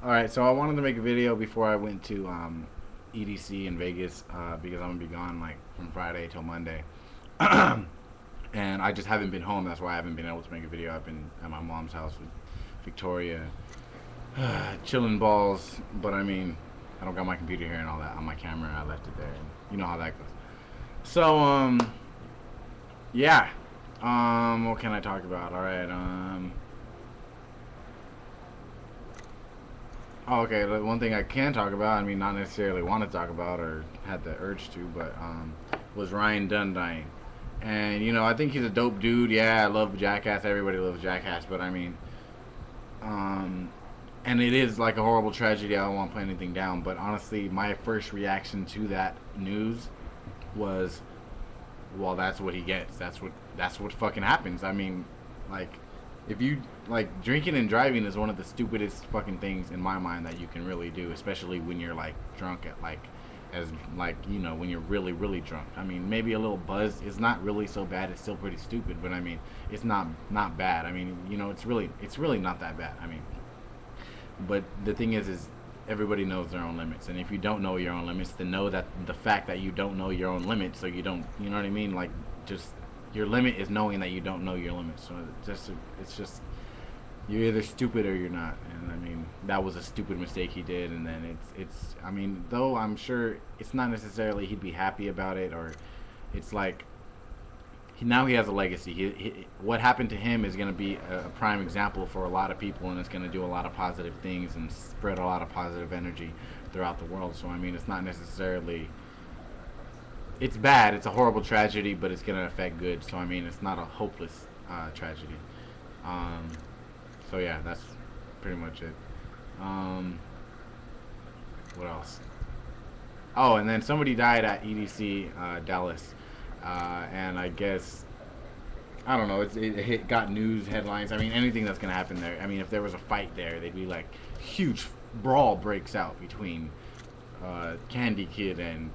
Alright, so I wanted to make a video before I went to EDC in Vegas because I'm gonna be gone like from Friday till Monday, and I just haven't been home. That's why I haven't been able to make a video. I've been at my mom's house with Victoria, chilling balls. But I mean, I don't got my computer here and all that on my camera. I left it there, and you know how that goes. So yeah. What can I talk about? All right. Oh, okay. One thing I can talk about, I mean, not necessarily want to talk about or had the urge to, but was Ryan Dunn dying. And you know, I think he's a dope dude. Yeah, I love Jackass. Everybody loves Jackass, but I mean, um, and it is like a horrible tragedy. I don't want to put anything down, but honestly, my first reaction to that news was, well, that's what he gets. That's what fucking happens. I mean, like, if you like drinking and driving is one of the stupidest fucking things in my mind that you can really do, especially when you're like drunk at like as like you know when you're really drunk. I mean, maybe a little buzz is not really so bad. It's still pretty stupid, but I mean, it's not bad. I mean, you know, it's really not that bad. I mean, but the thing is everybody knows their own limits, and if you don't know your own limits, then know that the fact that you don't know your own limits, so you don't, you know what I mean, like, just your limit is knowing that you don't know your limits. So it's just you're either stupid or you're not. And I mean, that was a stupid mistake he did. And then it's I mean, though I'm sure it's not necessarily he'd be happy about it, or it's like now he has a legacy. What happened to him is going to be a prime example for a lot of people, and it's going to do a lot of positive things and spread a lot of positive energy throughout the world. So I mean, it's not necessarily, it's bad. It's a horrible tragedy, but it's going to affect good. So I mean, it's not a hopeless tragedy. Um, so yeah, that's pretty much it. Um, what else? Oh, and then somebody died at EDC Dallas, and I guess I don't know. Got news headlines. I mean, anything that's gonna happen there. I mean, if there was a fight there, they'd be like huge brawl breaks out between Candy Kid and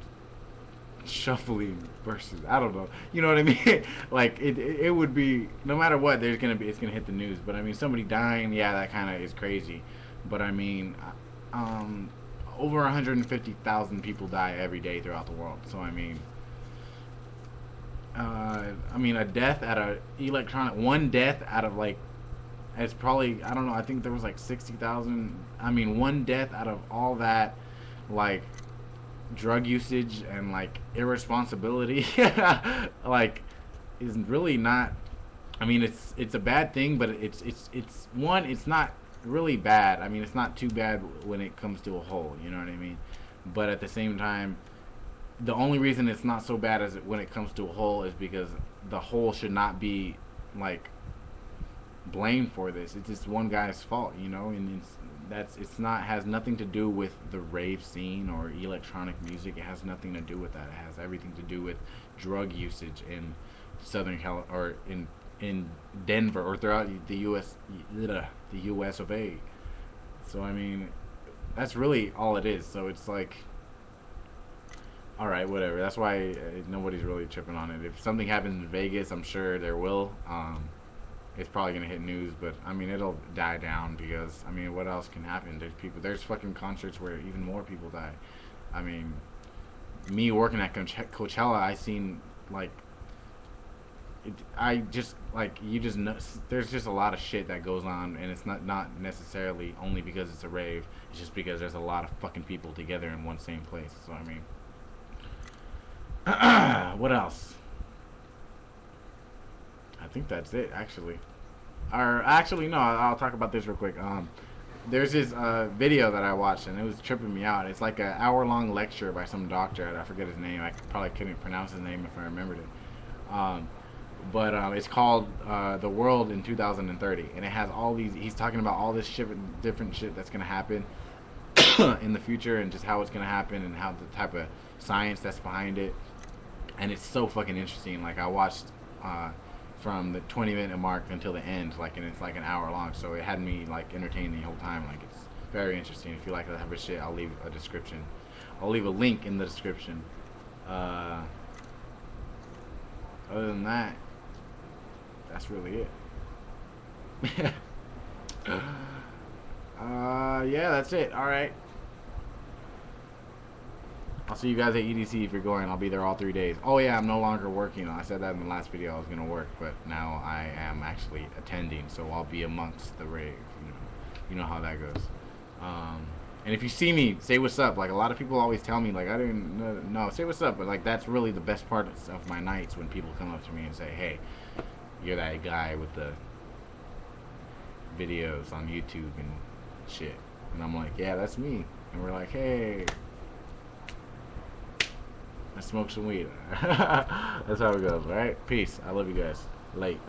Shuffling versus, I don't know. You know what I mean? Like it would be, no matter what. There's gonna be, it's gonna hit the news. But I mean, somebody dying, yeah, that kind of is crazy. But I mean, um, over 150,000 people die every day throughout the world. So I mean, a death at a electronic, one death out of like, it's probably, I don't know. I think there was like 60,000. I mean, one death out of all that, like drug usage and like irresponsibility, like, is really not. I mean, it's a bad thing, but it's one. It's not really bad. I mean, it's not too bad when it comes to a whole. You know what I mean? But at the same time, the only reason it's not so bad as when it comes to a whole is because the whole should not be like blamed for this. It's just one guy's fault, you know, and it's not, has nothing to do with the rave scene or electronic music. It has nothing to do with that. It has everything to do with drug usage in Southern Cal or in Denver or throughout the U.S. the U.S. of A. So I mean, that's really all it is. So it's like, all right, whatever. That's why nobody's really tripping on it. If something happens in Vegas, I'm sure there will. It's probably gonna hit news, but I mean, it'll die down because I mean, what else can happen? There's people. There's fucking concerts where even more people die. I mean, me working at Coachella, I seen like, I just like, you just know, there's just a lot of shit that goes on, and it's not necessarily only because it's a rave. It's just because there's a lot of fucking people together in one same place. So I mean, what else? I think that's it, actually. Or actually, no. I'll talk about this real quick. There's this video that I watched, and it was tripping me out. It's like an hour-long lecture by some doctor. I forget his name. I probably couldn't pronounce his name if I remembered it. But it's called "The World in 2030," and it has all these. He's talking about all this shit, different shit that's gonna happen in the future, and just how it's gonna happen, and how the type of science that's behind it. And it's so fucking interesting. Like, I watched from the 20-minute mark until the end, like, and it's like an hour long, so it had me like entertained the whole time. Like, it's very interesting. If you like that type of shit, I'll leave a description. I'll leave a link in the description. Uh, Other than that, that's really it. Yeah, that's it. All right. I'll see you guys at EDC if you're going. I'll be there all 3 days. Oh yeah, I'm no longer working. I said that in the last video I was gonna work, but now I am actually attending, so I'll be amongst the rave. You know how that goes. And if you see me, say what's up. Like a lot of people always tell me, like I didn't know, say what's up. But like that's really the best part of my nights when people come up to me and say, hey, you're that guy with the videos on YouTube and shit. And I'm like, yeah, that's me. And we're like, hey, let's smoke some weed. That's how it goes, alright? Peace. I love you guys. Late.